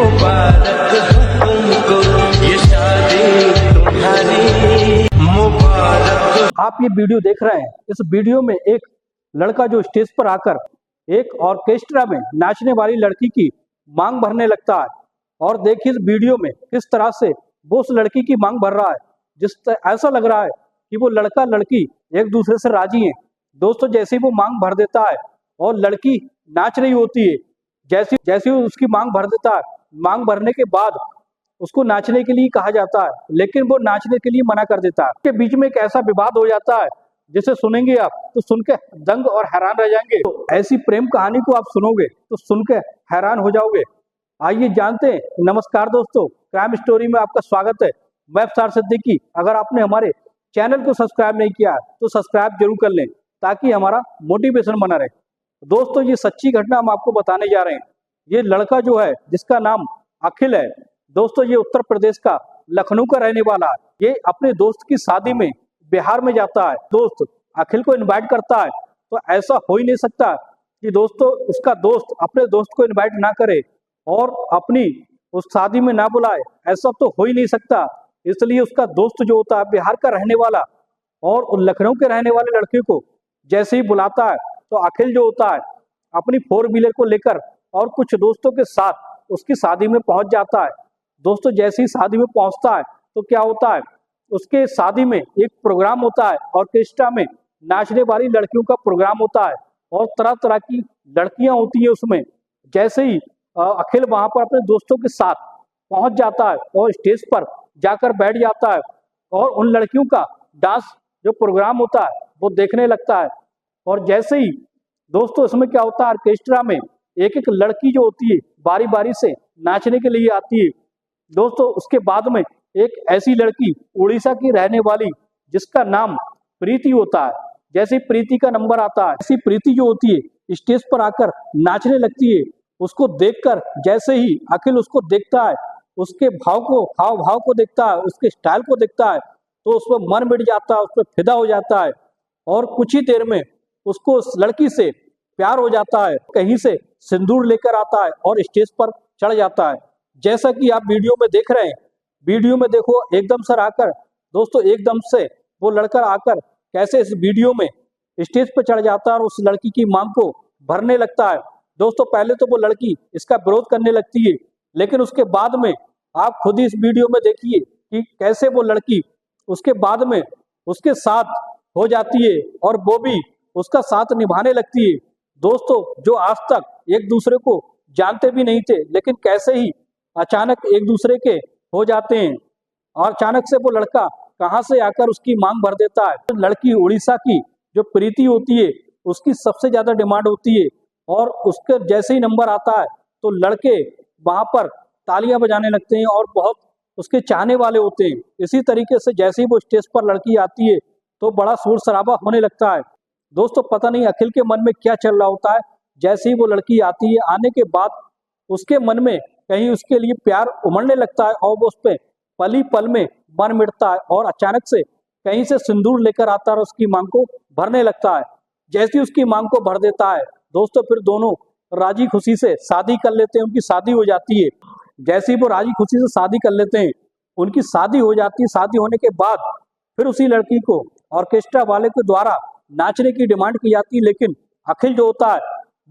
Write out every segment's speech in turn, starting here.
मुबारक हो तुमको ये शादी तुम्हारी मुबारक। आप ये वीडियो देख रहे हैं। इस वीडियो में एक लड़का जो स्टेज पर आकर एक ऑर्केस्ट्रा में नाचने वाली लड़की की मांग भरने लगता है और देखिए इस वीडियो में किस तरह से वो उस लड़की की मांग भर रहा है। ऐसा लग रहा है कि वो लड़का लड़की एक दूसरे से राजी हैं। दोस्तों, जैसे ही वो मांग भर देता है और लड़की नाच रही होती है, जैसे जैसे ही उसकी मांग भर देता है, मांग भरने के बाद उसको नाचने के लिए कहा जाता है, लेकिन वो नाचने के लिए मना कर देता है। के बीच में एक ऐसा विवाद हो जाता है जिसे सुनेंगे आप तो सुन के दंग और हैरान रह जाएंगे। तो ऐसी प्रेम कहानी को आप सुनोगे तो सुन के हैरान हो जाओगे। आइए जानते हैं। नमस्कार दोस्तों, क्राइम स्टोरी में आपका स्वागत है। मैं अफसार सिद्दीकी। अगर आपने हमारे चैनल को सब्सक्राइब नहीं किया तो सब्सक्राइब जरूर कर लें ताकि हमारा मोटिवेशन बना रहे। दोस्तों, ये सच्ची घटना हम आपको बताने जा रहे हैं। ये लड़का जो है जिसका नाम अखिल है, दोस्तों ये उत्तर प्रदेश का लखनऊ का रहने वाला है। ये अपने दोस्त की शादी में बिहार में जाता है। दोस्त अखिल को इनवाइट करता है, तो ऐसा हो ही नहीं सकता कि दोस्तों उसका दोस्त अपने दोस्त को इनवाइट ना करे और अपनी उस शादी में ना बुलाए। ऐसा तो हो ही नहीं सकता। इसलिए उसका दोस्त जो होता है बिहार का रहने वाला और उन लखनऊ के रहने वाले लड़के को जैसे ही बुलाता है तो अखिल जो होता है अपनी 4 व्हीलर को लेकर और कुछ दोस्तों के साथ उसकी शादी में पहुंच जाता है। दोस्तों, जैसे ही शादी में पहुंचता है तो क्या होता है, उसके शादी में एक प्रोग्राम होता है। ऑर्केस्ट्रा में नाचने वाली लड़कियों का प्रोग्राम होता है और तरह तरह की लड़कियां होती हैं उसमें। जैसे ही अखिल वहां पर अपने दोस्तों के साथ पहुंच जाता है और स्टेज पर जाकर बैठ जाता है और उन लड़कियों का डांस जो प्रोग्राम होता है वो देखने लगता है। और जैसे ही दोस्तों इसमें क्या होता है, ऑर्केस्ट्रा में एक एक लड़की जो होती है बारी बारी से नाचने के लिए आती है। दोस्तों, उसके बाद में एक ऐसी लड़की उड़ीसा की रहने वाली जिसका नाम प्रीति होता है। जैसे प्रीति का नंबर आता है, ऐसी प्रीति जो होती है स्टेज पर आकर नाचने लगती है। उसको देखकर जैसे ही अखिल उसको देखता है, उसके हाव भाव को देखता है, उसके स्टाइल को देखता है, तो उस पर मन मिट जाता है, उस पर फिदा हो जाता है और कुछ ही देर में उसको उस लड़की से प्यार हो जाता है। कहीं से सिंदूर लेकर आता है और स्टेज पर चढ़ जाता है। जैसा कि आप वीडियो में देख रहे हैं, वीडियो में देखो एकदम से आकर दोस्तों एकदम से वो लड़का आकर कैसे इस वीडियो में स्टेज पर चढ़ जाता है और उस लड़की की मांग को भरने लगता है। दोस्तों, पहले तो वो लड़की इसका विरोध करने लगती है, लेकिन उसके बाद में आप खुद ही इस वीडियो में देखिए कि कैसे वो लड़की उसके बाद में उसके साथ हो जाती है और वो भी उसका साथ निभाने लगती है। दोस्तों, जो आज तक एक दूसरे को जानते भी नहीं थे, लेकिन कैसे ही अचानक एक दूसरे के हो जाते हैं और अचानक से वो लड़का कहां से आकर उसकी मांग भर देता है। तो लड़की उड़ीसा की जो प्रीति होती है उसकी सबसे ज्यादा डिमांड होती है और उसके जैसे ही नंबर आता है तो लड़के वहां पर तालियां बजाने लगते हैं और बहुत उसके चाहने वाले होते हैं। इसी तरीके से जैसे ही वो स्टेज पर लड़की आती है तो बड़ा शोर शराबा होने लगता है। दोस्तों, पता नहीं अखिल के मन में क्या चल रहा होता है। जैसे ही वो लड़की आती है, आने के बाद उसके मन में कहीं उसके लिए प्यार उमड़ने लगता है और वो उस पर पल ही पल में मन मिटता है और अचानक से कहीं से सिंदूर लेकर आता है और उसकी मांग को भरने लगता है। जैसे ही उसकी मांग को भर देता है दोस्तों, फिर दोनों राजी खुशी से शादी कर लेते हैं। उनकी शादी हो जाती है। जैसे ही वो राजी खुशी से शादी कर लेते हैं, उनकी शादी हो जाती है। शादी होने के बाद फिर उसी लड़की को ऑर्केस्ट्रा वाले के द्वारा नाचने की डिमांड की जाती है, लेकिन अखिल जो होता है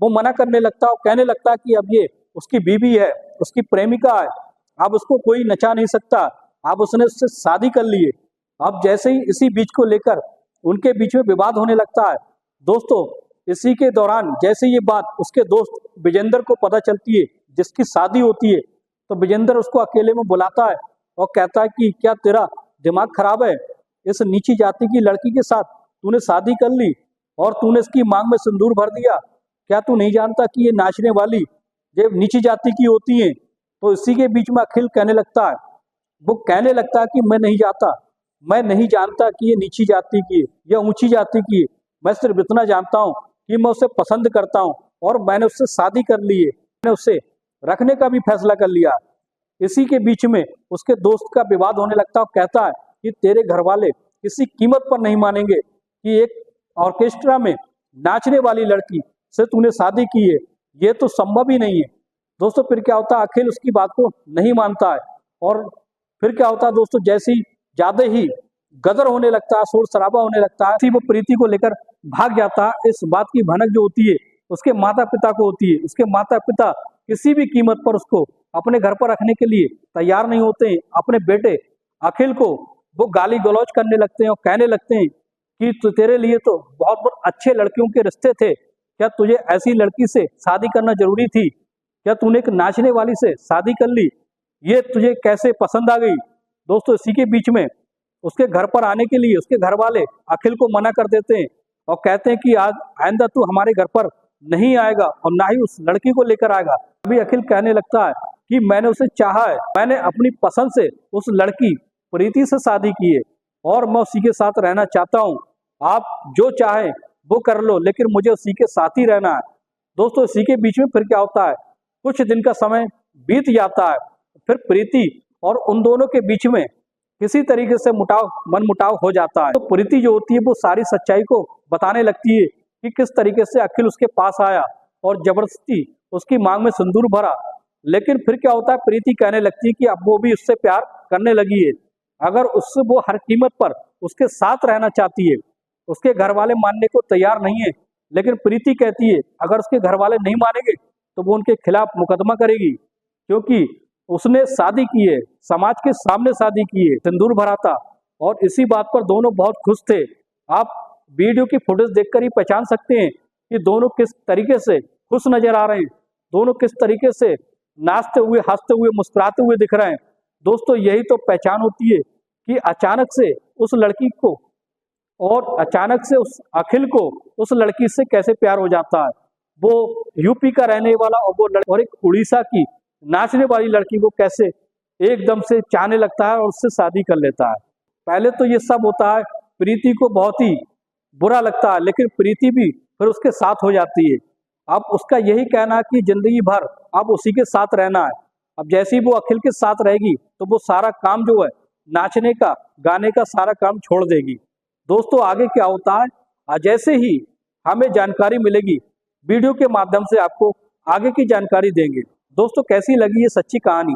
वो मना करने लगता है और कहने लगता है कि अब ये उसकी बीवी है, उसकी प्रेमिका है, अब उसको कोई नचा नहीं सकता, अब उसने उससे शादी कर ली है। अब जैसे ही इसी बीच को लेकर उनके बीच में विवाद होने लगता है। दोस्तों, इसी के दौरान जैसे ये बात उसके दोस्त विजेंद्र को पता चलती है जिसकी शादी होती है, तो विजेंद्र उसको अकेले में बुलाता है और कहता है कि क्या तेरा दिमाग खराब है, इस नीची जाति की लड़की के साथ तूने शादी कर ली और तूने इसकी मांग में सिंदूर भर दिया। क्या तू नहीं जानता कि ये नाचने वाली ये नीची जाति की होती हैं? तो इसी के बीच में अखिल कहने लगता है, वो कहने लगता है कि मैं नहीं जानता कि ये नीची जाति की है या ऊंची जाति की है। मैं सिर्फ इतना जानता हूँ कि मैं उसे पसंद करता हूँ और मैंने उससे शादी कर ली है, मैंने उससे रखने का भी फैसला कर लिया। इसी के बीच में उसके दोस्त का विवाद होने लगता है और कहता है कि तेरे घर वाले किसी कीमत पर नहीं मानेंगे कि एक ऑर्केस्ट्रा में नाचने वाली लड़की से तूने शादी की है, ये तो संभव ही नहीं है। दोस्तों फिर क्या होता है, अखिल उसकी बात को नहीं मानता है और फिर क्या होता है दोस्तों, जैसी ज्यादा ही गदर होने लगता है, शोर शराबा होने लगता है, वो प्रीति को लेकर भाग जाता है। इस बात की भनक जो होती है उसके माता पिता को होती है। उसके माता पिता किसी भी कीमत पर उसको अपने घर पर रखने के लिए तैयार नहीं होते हैं। अपने बेटे अखिल को वो गाली गलौज करने लगते हैं और कहने लगते हैं कि तेरे लिए तो बहुत बहुत अच्छे लड़कियों के रिश्ते थे, क्या तुझे ऐसी लड़की से शादी करना जरूरी थी? क्या तूने एक नाचने वाली से शादी कर ली? ये तुझे कैसे पसंद आ गई? दोस्तों इसी के बीच में उसके घर पर आने के लिए उसके घर वाले अखिल को मना कर देते हैं और कहते हैं कि आज आइंदा तू हमारे घर पर नहीं आएगा और ना ही उस लड़की को लेकर आएगा। अभी अखिल कहने लगता है कि मैंने उसे चाहा है, मैंने अपनी पसंद से उस लड़की प्रीति से शादी की है और मैं उसी के साथ रहना चाहता हूँ। आप जो चाहे वो कर लो, लेकिन मुझे उसी के साथ ही रहना है। दोस्तों इसी के बीच में फिर क्या होता है, कुछ दिन का समय बीत जाता है। फिर प्रीति और उन दोनों के बीच में किसी तरीके से मनमुटाव हो जाता है। तो प्रीति जो होती है वो सारी सच्चाई को बताने लगती है कि किस तरीके से अखिल उसके पास आया और जबरदस्ती उसकी मांग में सिंदूर भरा। लेकिन फिर क्या होता है, प्रीति कहने लगती है कि अब वो भी उससे प्यार करने लगी है, अगर उससे वो हर कीमत पर उसके साथ रहना चाहती है। उसके घर वाले मानने को तैयार नहीं है, लेकिन प्रीति कहती है अगर उसके घर वाले नहीं मानेंगे तो वो उनके खिलाफ मुकदमा करेगी, क्योंकि उसने शादी की है, समाज के सामने शादी की है, सिंदूर भरा था। और इसी बात पर दोनों बहुत खुश थे। आप वीडियो की फुटेज देखकर ही पहचान सकते हैं कि दोनों किस तरीके से खुश नजर आ रहे हैं, दोनों किस तरीके से नाचते हुए, हंसते हुए, मुस्कुराते हुए दिख रहे हैं। दोस्तों यही तो पहचान होती है कि अचानक से उस लड़की को और अचानक से उस अखिल को उस लड़की से कैसे प्यार हो जाता है। वो यूपी का रहने वाला और वो और एक उड़ीसा की नाचने वाली लड़की को कैसे एकदम से चाहने लगता है और उससे शादी कर लेता है। पहले तो ये सब होता है, प्रीति को बहुत ही बुरा लगता है, लेकिन प्रीति भी फिर उसके साथ हो जाती है। अब उसका यही कहना है कि जिंदगी भर अब उसी के साथ रहना है। अब जैसे ही वो अखिल के साथ रहेगी तो वो सारा काम जो है नाचने का, गाने का सारा काम छोड़ देगी। दोस्तों आगे क्या होता है, जैसे ही हमें जानकारी मिलेगी वीडियो के माध्यम से आपको आगे की जानकारी देंगे। दोस्तों कैसी लगी ये सच्ची कहानी?